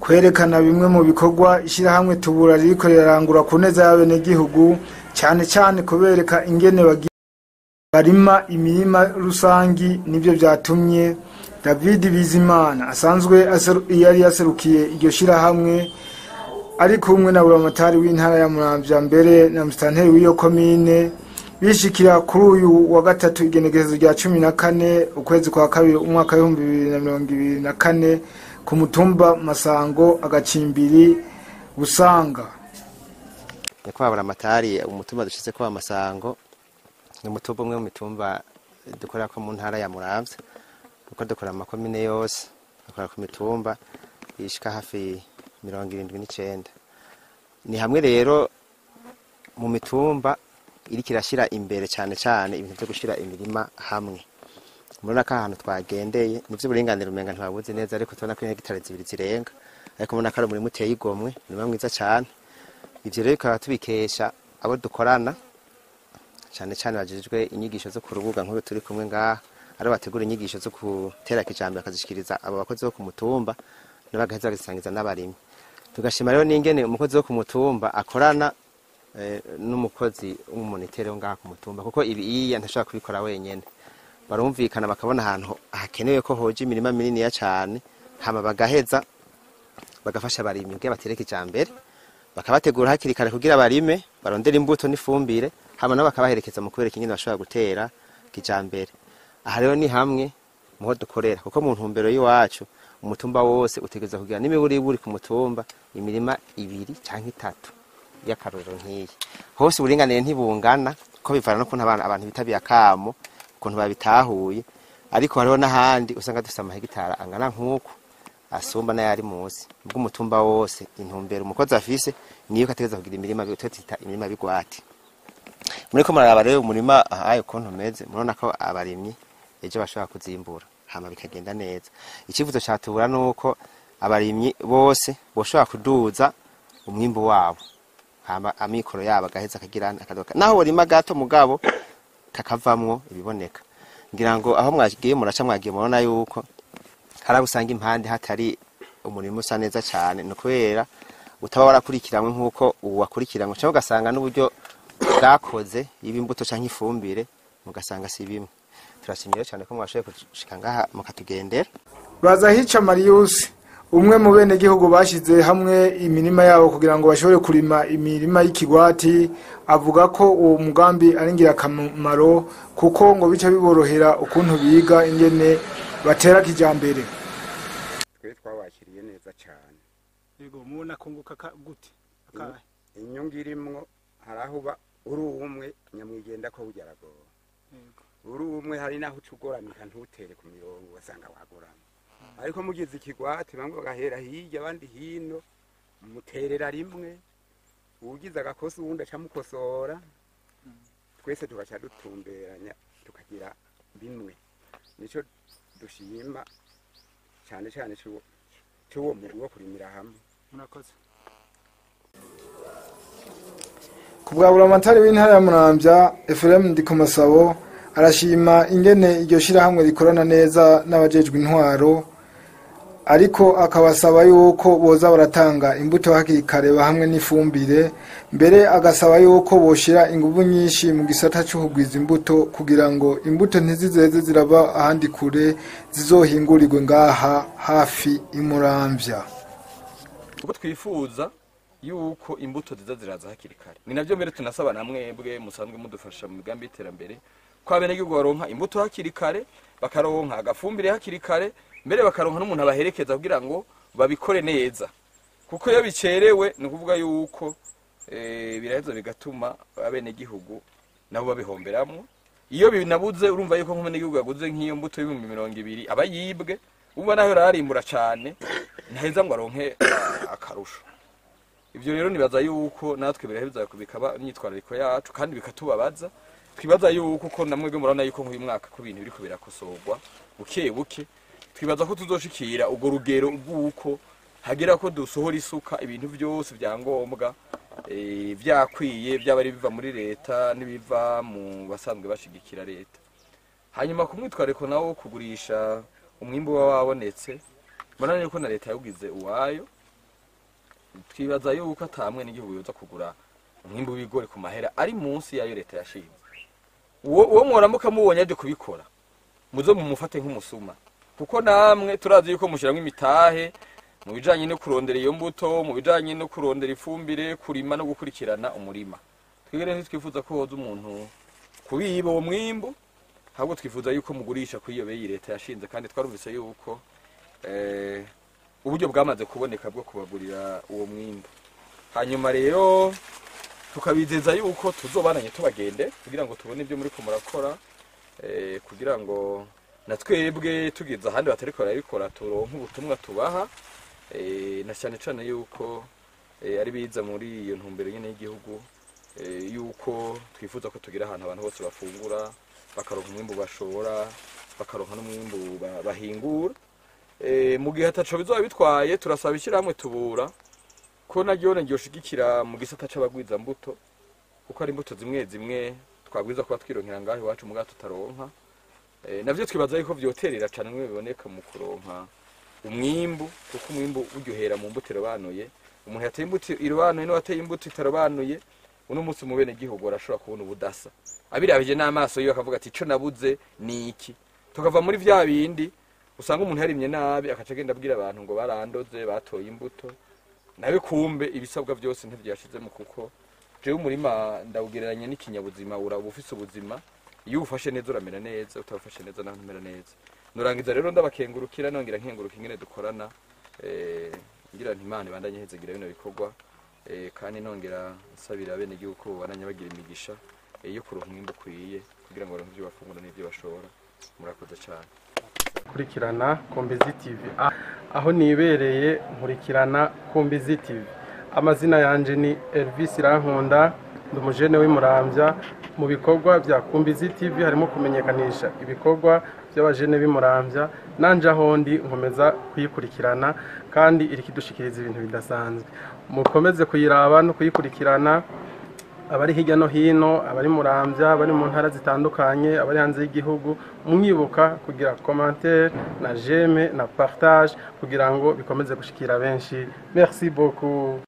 kwerekana bimwe mu bikorwa ishyirahamwe Tubura ririko rirarangura ku neza y'abenegihugu, cyane cyane kubereka ingene barima imirima rusangi. Nibyo byatumye David Bizimana asanzwe yari yaserukiye iryo shyirahamwe ari kumwe na buramatari w'intara ya Muramvya mbere na musitanteri w'iyo komine bishikira kuri uyu wa gatatu igenekerezo rya 14 ukwezi kwa kabiri umwaka wa 2024 ku mutumba Masango agacimbiri Busanga. Nyakwa buramatari umutumba dushize kwa Masango ni umutumba umwe mu mitumba dukora ko mu ntara ya Muramvya, uko dukora amakomine yose dukora ku mitumba ishika hafi 79. Ni hamwe rero mu mitumba iri kirashira imbere cyane cyane ibintu byo gushira imirima hamwe. Murona ka ahantu twagendeye nivyo burenganira umenga ntibabuze neza, ariko tubona ko hegitari zibiri zirenga, ariko mubona ko ari umurimo uteye igomwe, ni mwiza cyane. Ivyo rero bikaba tubikesha abo dukorana cyane cyane bajejwe inyigisho zo ku rubuga nk'uko turi kumwe ngaha, ari bategura inyigisho zo gutera kijambere akazishikiriza abo bakozi bo ku mutumba n'abagaheza bagisangiza n'abarimi. Tugashima rero n'ingene umukozi wo ku mutumba akorana n'umukozi w'umunitere ngaha ku mutumba, kuko ibi ntashobora kubikora wenyene. Barumvikana bakabona ahantu hakenewe ko hoje imirima minini ya cyane, hama bagaheza bagafasha abarimyi bwe batere kijambere, bakabategura hakiri kare kugira barime barondera imbuto n'ifumbire, hama nabo bakabaherekeza mu kubereka ingene bashobora gutera kijambere. Aha rero ni hamwe muho dukorera, kuko mu ntumbero y'iwacu umutumba wose utegeza kugira n'imiburi buri ku mutumba imirima 2 canke 3 y'akarorero nk'iyi. Hose uburinganire ntibungana, ko bivana no kuntu abantu bitabiye akamo kuntu babitahuye, ariko hariho n'ahandi usanga dufite amahegitara angana nk'uko asumba n'ayari munsi. Ubwo umutumba wose intumbero umukozi afise niyo kategeza kugira imirima bitotita imirima bigwati. Muri ko maraba rero umurima ayo kontu meze, murona ko abarimyi ejo bashobora kuzimbura hama bikagenda neza. Ikivuzo cha Tubura nuko abarimyi bose boshobora kuduza umwimbo wabo, hama amikoro yabo agaheza akagirana akadoka, naho urima gato mugabo kakavamwo ibiboneka. Ngira ngo aho mwagiye muraca mwagiye murona yuko harabusanga impande hatari umurimo usa neza cyane, no kubera utaba warakurikiranwe nk'uko uwakurikiranwe cyangwa ugasanga n'uburyo bwakoze ibimbuto canke ifumbire mugasanga si bimwe. Turashimira cyane ko mwashoboye gushika ngaha mukatugendera. Bazahica Marius, umwe mu bene gihugu bashize hamwe imirima yabo kugira ngo bashobore kurima imirima y'ikigwati, avuga ko uwo mugambi ari ngirakamaro kuko ngo bica biborohera ukuntu biga ingene batera kijambere. Twe twabashiriye neza cyane. Yego mubona kunguka gute? Akahe inyungu irimwo harahuba uri umwe nyamwigenda ko bujyarago. Yego uri umwe hari naho ucugoramika ntutere ku mirongo wasanga wagorama. Ariko mugize ikigwati bamwe bagahera hirya abandi hino muterera rimwe, ugize agakosa uwundi acamukosora, twese tugaca dutumberanya tukagira bimwe. Nico dushima cyane cyane cyuwo muri wo kurimira hamwe. Murakoze. Kubwa buramatari w'intara ya Muramvya Ephraim Ndikomasabo arashima ingene iryo shirahamwe rikorana neza n'abajejwe intwaro, ariko akabasaba yuko boza baratanga imbuto hakiri kare hamwe n'ifumbire, mbere agasaba yuko boshira inguvu nyinshi mu gisata cyo kugwiza imbuto kugira ngo imbuto ntizizeze ziraba ahandi kure, zizohingurirwe ngaha hafi imuramvya. Uko twifuza yuko imbuto ziraza hakiri kare, ni navyo mbere tunasaba namwebwe musanzwe mudufasha mu migambi y'iterambere kwa bene gihugu baronka imbuto hakiri kare, bakaronka agafumbire hakiri kare, mbere bakaronka n'umuntu abaherekeza kugira ngo babikore neza, kuko iyo bicerewe ni kuvuga yuko biraheza bigatuma abene gihugu nabo babihomberamwo. Iyo binabuze urumva yuko nk'umene gihugu yaguze nk'iyo mbuto y'200 abayibwe, umva naho rarimbura cyane ntaheza ngo aronke akarusho. Ivyo rero nibaza yuko natwe biraheza kubikaba imyitwarariko yacu kandi bikatubabaza. Twibaza yuko ko namwege murana yuko nk'uyu mwaka ko ibintu biriko birakosorwa buke buke, twibaza ko tuzoshikira ugo rugero ubwuko hagera ko dusohora isuka ibintu byose byangombwa vyakwiye byabari biva muri leta nibiva mu basanzwe bashigikira leta. Hanyuma kumwitwariko nawo kugurisha umwimbo wabonetse, mbona yuko na leta yagugize uwayo twibaza yuko atamwe n'igihugu yoza kugura umwimbu w'ibigori ku mahera ari munsi yayo leta yashinze. Uwo mworamuka mubonye aje kubikora muzo mumufate nk'umusuma, kuko namwe turazi yuko mushiramwe imitahe mu bijanye no kurondera iyo mbuto, mu bijanye no kurondera ifumbire, kurima no gukurikirana umurima. Twigere ntitwifuza ko hoza umuntu kubiba uwo mwimbu, ahubwo twifuza yuko mugurisha kuri iyo beyi leta yashinze, kandi twarumvise yuko uburyo bwamaze kuboneka bwo kubagurira uwo mwimbu. Hanyuma rero tukabizeza yuko tuzobananye tubagende kugira ngo tubone ibyo muri ko murakora, kugira ngo na twebwe tugize ahandi batariko barabikora turonke ubutumwa tubaha, na cyane cyane yuko ari biza muri iyo ntumbero nyene y'igihugu, yuko twifuza ko tugira ahantu abantu bose bafungura, bakaronka umwimbu bashora, bakaronka n'umwimbu bahingura. Mu gihe ataco bizoba bitwaye turasaba ishyirahamwe Tubura ko naryo ngiyoshigikira mu gisata c'abagwiza mbuto, kuko ari imbuto zimwe zimwe twabwiza kuba twironkera ngaho iwacu mu gato tutaronka. Navyo twibaza yuko vyoterera cane mwe biboneka mu kuronka umwimbu, kuko umwimbu uryohera mu mbuto irobanuye. Umuntu yateye imbuto irobanuye no wateye imbuto itarobanuye, uno munsi mu bene gihugu arashobora kubona ubudasa. Abirabije n'amaso yiwe akavuga ati ico nabuze ni iki. Tukava muri vya bindi usanga umuntu yarimye nabi akaca agenda abwira abantu ngo barandoze batoye imbuto, nawe kumbe ibisabwa byose ntivyashizemo, kuko jewe umurima ndawugereranya n'ikinyabuzima, uraba ufise ubuzima, iyo ufashe neza uramera neza, utafashe neza naho ntumera neza. Nurangiza rero ndabakengurukira nongira nkenguruka ingene dukorana, ngira nti Imana ibandanye hezegira bino bikorwa, kandi nongera nsabira bene igihugu bananye bagira imigisha yo kuronka umwimbu ukwiye kugira ngo baronke ibyo bafungura n'ibyo bashora. Murakoze cyane. Kurikirana Kombezi TV, aho nibereye nkurikirana Kombezi TV. Amazina yanje ni Elvis Irankunda, ndumujene w'Imuramvya. Mu bikorwa bya Kombezi TV harimo kumenyekanisha ibikorwa by'abajene b'Imuramvya, nanje aho ndi nkomeza kuyikurikirana kandi iri kidushikiriza ibintu bidasanzwe. Mukomeze kuyiraba no kuyikurikirana, abari hirya no hino, abari Muramvya, abari mu ntara zitandukanye, abari hanze y'igihugu, mwibuka kugira commentaire na j'aime na partage kugira ngo bikomeze gushikira benshi. Merci beaucoup.